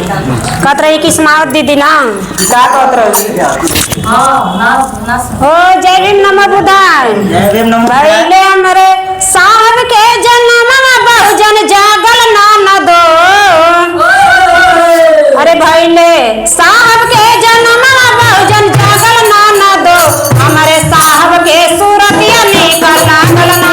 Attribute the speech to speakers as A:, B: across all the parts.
A: कहत रही कि स्मारक दीदी ना
B: का कहत रही?
A: हो जय भीम नमः बुधाय।
B: जय भीम नमः बुधाय।
A: पहले हमरे साहब के जन्म बहुजन जागल ना दो। अरे भैले साहब के जन्म बहुजन जागल ना दो। हमारे साहब के सूरतिया निकल लागल ना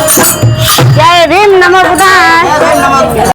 C: Thank you.